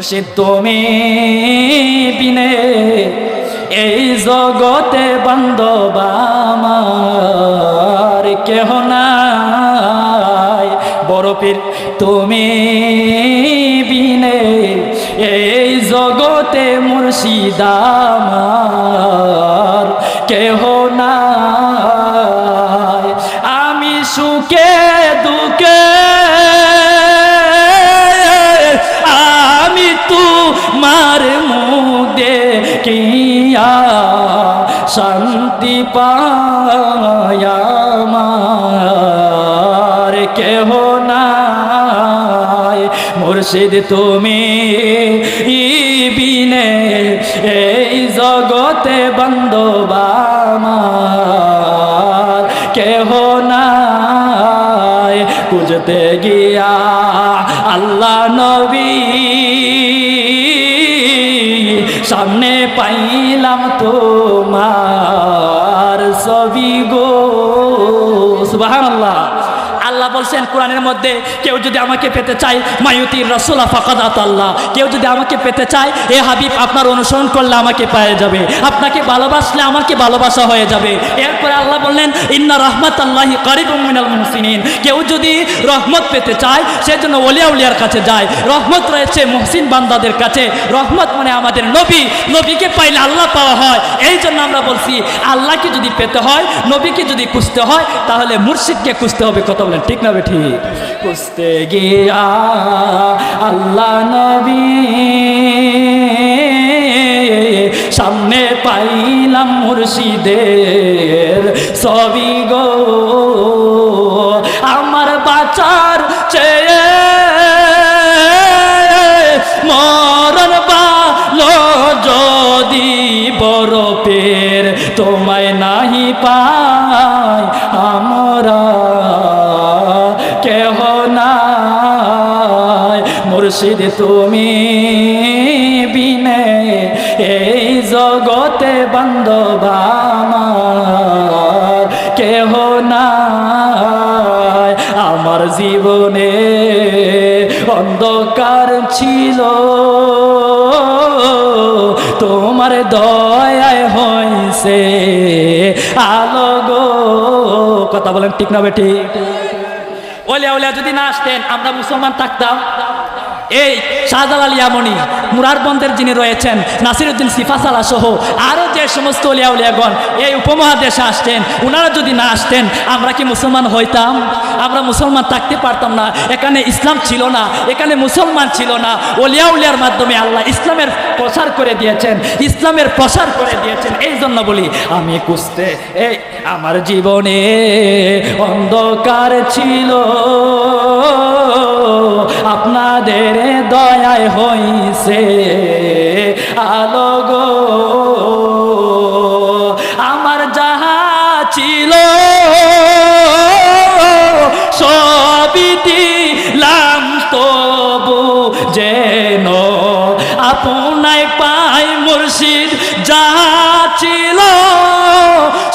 সে তুমি বিনে এই জগতে বান্ধব আমার কেহ নাই। বড় পীর তুমি বিনে এই জগতে মুর্শিদ আমার কেহ নাই। আমি সুখে দুঃখে মার মুখ দেখিয়া শান্তি পায়া আমার কেহ নাই। মুর্শিদ তুমি বিনে এই জগতে বান্ধব আমার কেহ নাই। খুঁজতে গিয়া আল্লাহ নবী সামনে পাইলাম তোমার ছবি গো। সুবহানাল্লাহ। আল্লাহ বলছেন কোরআনের মধ্যে, কেউ যদি আমাকে পেতে চায় মায়ুতির রাসূলা ফাকাদ আতাল্লাহ, কেউ যদি আমাকে পেতে চায় এ হাবিব আপনার অনুসরণ করলে আমাকে পেয়ে যাবে, আপনাকে ভালোবাসলে আমাকে ভালোবাসা হয়ে যাবে। এরপরে আল্লাহ বললেন ইন্না রাহমাতাল্লাহি কারিবুম মিনাল মুহসিনিন, কেউ যদি রহমত পেতে চায় সেজন্য ওলিয়া উলিয়ার কাছে যায়। রহমত রয়েছে মুহসিন বান্দাদের কাছে। রহমত মানে আমাদের নবী, নবীকে পাইলে আল্লাহ পাওয়া হয়। এই জন্য আমরা বলছি আল্লাহকে যদি পেতে হয়, নবীকে যদি খুঁজতে হয়, তাহলে মুর্শিদকে খুঁজতে হবে। কথা বলেন ঠিক না বেঠি? খুঁজতে গিয়া আল্লাহ নবী সামনে পাইলাম মুর্শিদের ছবি গো। আমার বাঁচার চেয়ে মরণ ভালো যদি বরফের তোমায় নাহি পাই আমরা কেহ নাই। মুর্শিদ তুমি বিনে এই জগতে বান্ধব আমার কেহ নাই। আমার জীবনে অন্ধকার ছিল, তোমার দয়ায় হইছে আলো গো। কথা বলেন ঠিক না বেটি? ওলিয়া উলিয়া যদি না আসতেন আমরা মুসলমান থাকতাম। এই শাহজালাল ইয়ামনি, মুরারবন্দের যিনি রয়েছেন, নাসিরউদ্দিন সিফাসালা সহ আরও যে সমস্ত ওলিয়া উলিয়াগণ এই উপমহাদেশে আসতেন, ওনারা যদি না আসতেন আমরা কি মুসলমান হইতাম? আমরা মুসলমান থাকতে পারতাম না। এখানে ইসলাম ছিল না, এখানে মুসলমান ছিল না। ওলিয়া উলিয়ার মাধ্যমে আল্লাহ ইসলামের প্রসার করে দিয়েছেন, ইসলামের প্রসার করে দিয়েছেন। এই জন্য বলি আমি খুঁজতে এই আমার জীবনে অন্ধকার ছিল, আপনাদের দয়ায় হইছে আলো গো। আমার যাহা ছিল সবই দিলাম তবু যেন আপনায় পাই। মুর্শিদ যাহা ছিল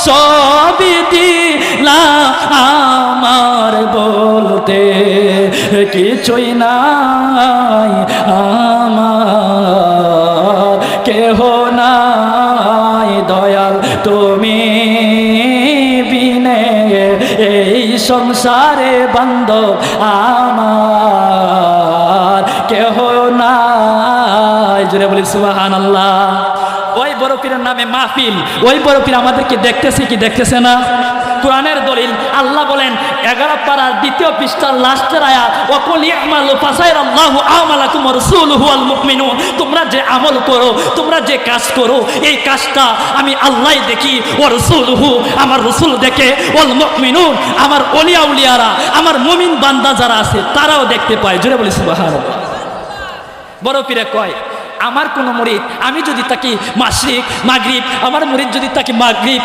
সবই দিলাম, আমার বলতে কিছুই নাই, আমার কেহ নাই। দয়াল তুমি বিনে এই সংসারে বান্ধব আমার কেহ নাই। জোরে বলি সুবহানাল্লাহ। ওই বড় পীরের নামে মাহফিল, ওই বড় পীর আমাদেরকে দেখতেছে কি দেখতেছে না? কোরআনের দলিল আল্লাহ বলেন 11 পারার 2 পৃষ্ঠার লাস্টের আয়াত, ওয়াকুল ইয়ামালু ফাসাইরাল্লাহু আমালাকুম ওয়া রাসূলুহু ওয়াল মুমিনুন, তোমরা যে আমল করো, তোমরা যে কাজ করো, এই কাজটা আমি আল্লাহ দেখি, ওয়া রাসূলুহু আমার রাসূল দেখে, ওয়াল মুমিনুন আমার ওলিয়া উলিয়ারা, আমার মুমিন বান্দা যারা আছে তারাও দেখতে পায়। জোরে বলি সুবহানাল্লাহ। বড় পীরে কয় আমার কোন মুরিদ আমি যদি তাকে মাশরিক মাগরিব, আমার মুরিদ যদি তাকে মাগরিব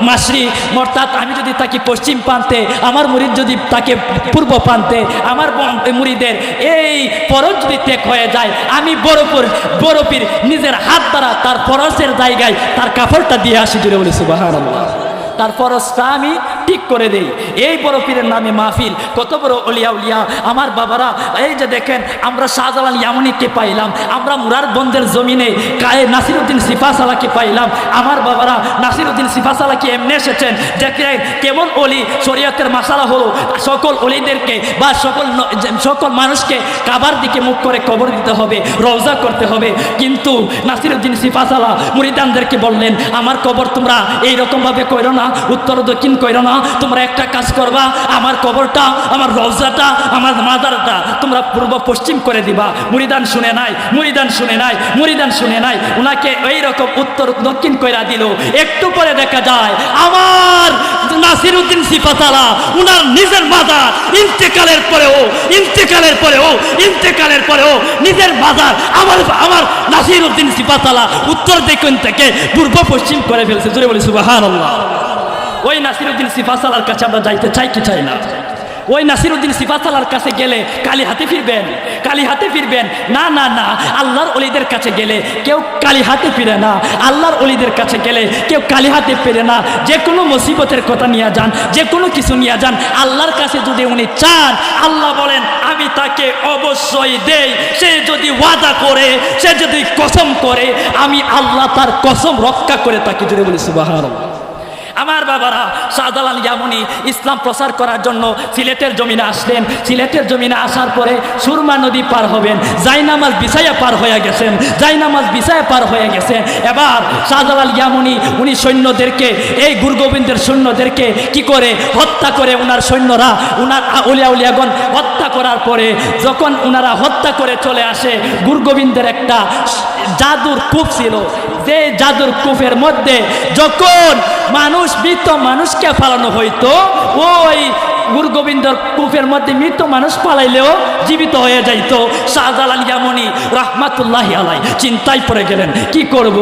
মাশরিক অর্থাৎ আমি যদি তাকে পশ্চিম প্রান্তে, আমার মুরিদ যদি তাকে পূর্ব প্রান্তে, আমার মুরিদের এই ফরজ যদি ত্যাগ হয়ে যায়, আমি বড় পীর নিজের হাত দ্বারা তার ফরজের জায়গায় তার কাপড়টা দিয়ে আসি। জুড়ে বলি সুবহানাল্লাহ। তার ফরজটা আমি ঠিক করে দেই। এই বড় পীরের নামে মাহফিল, কত বড় অলিয়া উলিয়া আমার বাবারা। এই যে দেখেন আমরা শাহজালাল ইয়ামানিকে পাইলাম, আমরা মুরারবন্দের জমিনে নাসিরউদ্দিন সিফাসালাকে পাইলাম। আমার বাবারা নাসিরউদ্দিন সিফাসালাকে এমনি এসেছেন দেখে কেমন অলি, শরীয়তের মাসালা হলো সকল অলিদেরকে বা সকল মানুষকে কাবার দিকে মুখ করে কবর দিতে হবে, রওজা করতে হবে। কিন্তু নাসিরউদ্দিন সিফাসালা মুরিদানদেরকে বললেন আমার কবর তোমরা এইরকমভাবে কইরো না, উত্তর দক্ষিণ কইরো না, তোমরা একটা কাজ করবা, আমার কবরটা, আমার রওজাটা, আমার মাজারটা তোমরা পূর্ব পশ্চিম করে দিবা। মুরিদান শুনে নাই, মুরিদান শুনে নাই, মুরিদান শুনে নাই, উনাকে এইরকম উত্তর দক্ষিণ কইরা দিল। একটু পরে দেখা যায় আমার নাসিরউদ্দিন সিফাসালা উনার নিজের মাজার ইন্তেকালের পরেও নিজের মাজার আমার নাসিরউদ্দিন সিফাসালা উত্তর দক্ষিণ থেকে পূর্ব পশ্চিম করে ফেলছে। জোরে বলি সুবহানাল্লাহ। ওই নাসিরউদ্দিন সিফাসালার কাছে আমরা যাইতে চাই কি চাই না? ওই নাসিরউদ্দিন সিফাসালার কাছে গেলে কালি হাতে ফিরবেন? কালি হাতে ফিরবেন না, না, না। আল্লাহর অলিদের কাছে গেলে কেউ কালি হাতে ফিরে না। আল্লাহর অলিদের কাছে গেলে কেউ কালি হাতে ফিরে না। যে কোনো মুসিবতের কথা নিয়ে যান, যে কোনো কিছু নিয়ে যান, আল্লাহর কাছে যদি উনি চান, আল্লাহ বলেন আমি তাকে অবশ্যই দেই। সে যদি ওয়াদা করে, সে যদি কসম করে, আমি আল্লাহ তার কসম রক্ষা করে তাকে। যদি বলি সুবহানাল্লাহ। আমার বাবারা শাহজালাল ইয়ামানি ইসলাম প্রচার করার জন্য সিলেটের জমিনে আসলেন। সিলেটের জমিনে আসার পরে সুরমা নদী পার হবেন, জায়নামাজ বিছায়া পার হয়ে গেছেন, জায়নামাজ বিছায়া পার হয়ে গেছেন। এবার শাহজালাল ইয়ামানি উনি সৈন্যদেরকে, এই গুরুগোবিন্দের সৈন্যদেরকে কি করে হত্যা করে, উনার সৈন্যরা উনার উলিয়া উলিয়াগণ হত্যা করার পরে যখন উনারা হত্যা করে চলে আসে, গুরুগোবিন্দের একটা জাদুর কূপ ছিল, যে জাদুর কূপের মধ্যে যখন মৃত মানুষকে ফালানো হইতো, ওই গুরুগোবিন্দর কূপের মধ্যে মৃত মানুষ পালাইলেও জীবিত হয়ে যাইতো। শাহজালাল ইয়ামানি রাহমাতুল্লাহি আলাইহি চিন্তায় পড়ে গেলেন, কি করব?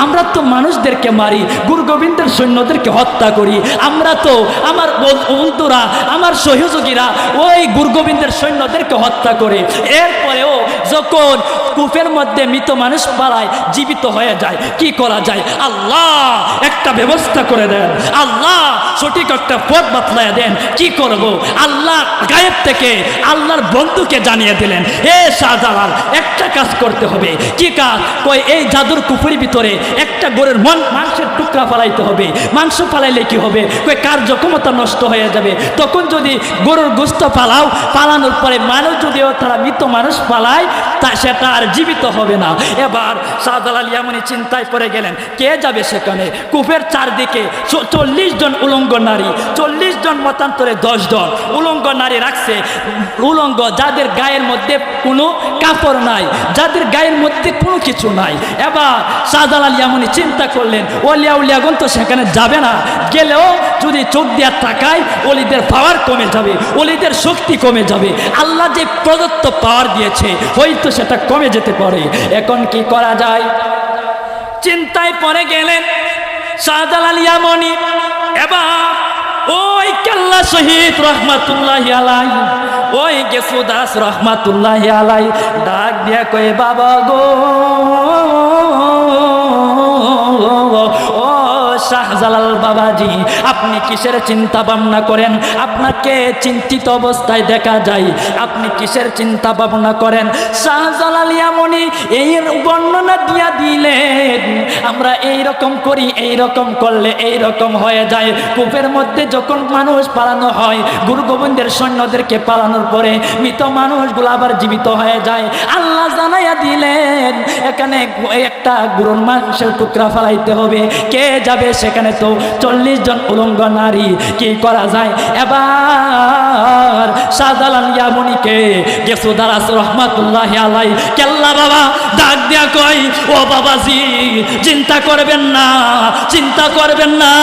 আমরা তো মানুষদেরকে মারি, গুরুগোবিন্দের সৈন্যদেরকে হত্যা করি, আমরা তো আমার বন্ধুরা, আমার সহযোগীরা ওই গুরুগোবিন্দের সৈন্যদেরকে হত্যা করে, এরপরেও যখন কূপের মধ্যে মৃত মানুষ পালায় জীবিত হয়ে যায়, কি করা যায়? আল্লাহ একটা ব্যবস্থা করে দেন, আল্লাহ সঠিক একটা পথ বাতলায় দেন। কি করব? আল্লাহ গায়েব থেকে আল্লাহর বন্ধুকে জানিয়ে দিলেন, হে শাহজালাল একটা কাজ করতে হবে। কি কাজ? কই এই জাদুর কূপের ভিতরে একটা গরুর মাংসের টুকরা ফালাইতে হবে। মাংস ফালাইলে কি হবে? কই কার্যক্ষমতা নষ্ট হয়ে যাবে। তখন যদি গরুর গোশত পালানোর পরে মানুষ যদিও তারা মৃত মানুষ পালায়, তা সেটা আর জীবিত হবে না। এবার শাহজালাল ইয়ামানি চিন্তায় পড়ে গেলেন, কে যাবে সেখানে? কূপের চারদিকে 40 জন উলঙ্গ নারী, 40 জন মতান্তরে 10 জন উলঙ্গ নারী রাখছে। উলঙ্গ, যাদের গায়ের মধ্যে কোনো কাপড় নাই, যাদের গায়ের মধ্যে কোনো কিছু নাই। এবার শাহজালাল ইয়ামানি চিন্তা করলেন, ওলিয়া উলিয়াগণ তো সেখানে যাবে না, গেলেও যদি চোখ দিয়ে তাকায় ওলিদের পাওয়ার কমে যাবে, ওলিদের শক্তি কমে যাবে। আল্লাহ যে প্রদত্ত পাওয়ার দিয়েছে হয়তো সেটা কমে যেতে পারে। এখন কি করা যায়? চিন্তায় পড়ে গেলেন শাহজালাল ইয়ামানি। এবার ওই কেল্লা শহীদ রহমাতুল্লাহি আলাইহি, ওই গেসুদাস রহমাতুল্লাহি আলাইহি ডাক দিয়া কয়ে, বাবা গো, ও শাহজালাল বাবাজি, আপনি কিসের চিন্তা ভাবনা করেন? আপনাকে চিন্তিত অবস্থায় দেখা যায়, আপনি কিসের চিন্তা ভাবনা করেন? শাহজালাল ইয়ামানি এই বর্ণনা দিয়া দিলেন, আমরা এইরকম করি, এইরকম করলে এইরকম হয়ে যায়। কূপের মধ্যে যখন মানুষ পালানো হয়, গুরুগোবিন্দের সৈন্যদেরকে পালানোর পরে মৃত মানুষগুলো আবার জীবিত হয়ে যায়। আল্লাহ জানাইয়া দিলেন এখানে একটা গরুর মাংসের টুকরা ফালাইতে হবে। কে যাবে সেখানে? তো 40 জন উলঙ্গ নারী। কি করা যায়? এবার শাহজালাল ইয়ামানিকে গেসুদাস রহমাতুল্লাহি আলাইহি কেল্লা বাবা ডাক দিয়া কয়, ও বাবাজি, চিন্তা করবেন না, চিন্তা করবেন না,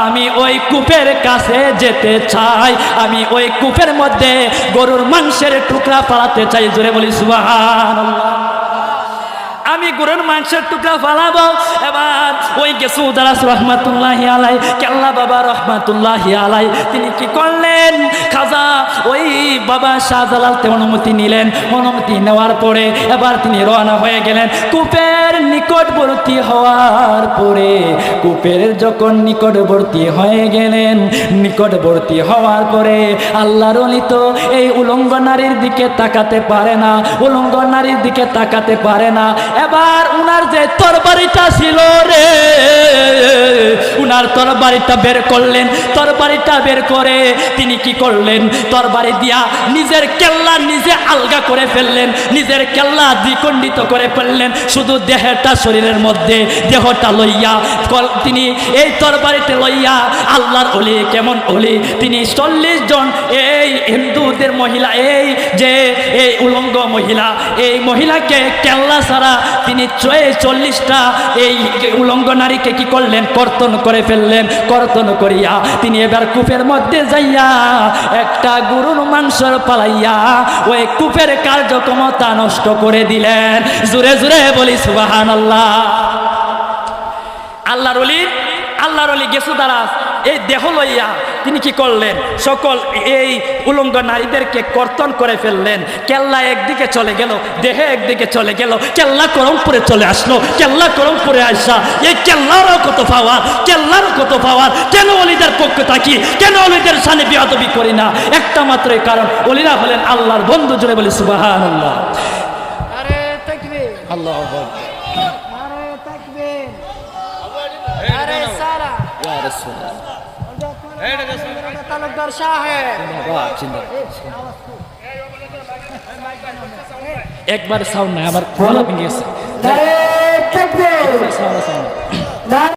আমি ওই কূপের কাছে যেতে চাই, আমি ওই কূপের মধ্যে গরুর মাংসের টুকরা ফালাতে চাই। জোরে বলি সুবহানাল্লাহ। আমি গরুর মাংসের টুকরা ফালাবো। এবার ওই গেসুদাস রহমাতুল্লাহি আলাইহি কেল্লা বাবা রহমাতুল্লাহি আলাইহি তিনি কি করলেন? খাজা ওই বাবা শাহজালাল অনুমতি নিলেন। অনুমতি নেওয়ার পরে এবার তিনি রওনা হয়ে গেলেন। কূপের নিকটবর্তী হওয়ার পরে কূপের যখন নিকটবর্তী হয়ে গেলেন, নিকটবর্তী হওয়ার পরে আল্লাহর ওলি তো এই উলঙ্গ নারীর দিকে তাকাতে পারে না, উলঙ্গ নারীর দিকে তাকাতে পারে না। এবার উনার যে তরবারিটা ছিল রে, উনার তরবারিটা বের করলেন। তরবারিটা বের করে তিনি কি করলেন, তরবারি দিয়া নিজের কেল্লা নিজে আলগা করে ফেললেন, নিজের কেল্লা দ্বিখণ্ডিত করে ফেললেন। শুধু দেহটা শরীরের মধ্যে, দেহটা লইয়া তিনি এই তরবারিতে লইয়া আল্লাহর ওলি, কেমন ওলি তিনি 40 জন এই হিন্দুদের মহিলা, এই যে এই উলঙ্গ মহিলা, এই মহিলাকে কেল্লা ছাড়া তিনি 40টা এই উলঙ্গ নারীকে কি করলেন, কর্তন করে ফেললেন। কর্তন করিয়া তিনি এবার কূপের মধ্যে যাইয়া একটা গরুর মাংস পালাইয়া ওই কূপের কার্যক্ষমতা নষ্ট করে দিলেন। জোরে জোরে বলি সুবহানাল্লাহ। আল্লাহর ওলি গেছু দারাজ এই দেহ লইয়া তিনি কি করলেন, সকল এই উলঙ্গ নারীদেরকে কর্তন করে ফেললেন। কেল্লা একদিকে চলে গেল, দেহে একদিকে চলে গেল, কেল্লা করমপুরে চলে আসলো। কেল্লা করমপুরে আসা এই কেল্লারও কত পাওয়ার, কেল্লারও কত পাওয়ার। কেন ওলিদের পক্ষে থাকি, কেন ওলিদের সামনে বিয়াদবি করি না? একটা মাত্রই কারণ, ওলিরা হলেন আল্লাহর বন্ধু। জোরে বলি সুবহানাল্লাহ। আরে তাকবীর, আল্লাহু আকবার। আরে তাকবীর, আরে সারা ইয়া রাসূলুল্লাহ। তালুকদার সাহেব জিন্দাবাদ, জিন্দাবাদ। একবার সাউন্ড নাই, আমার গলা ভেঙে গেছে। আরে তাকবীর, সাউন্ড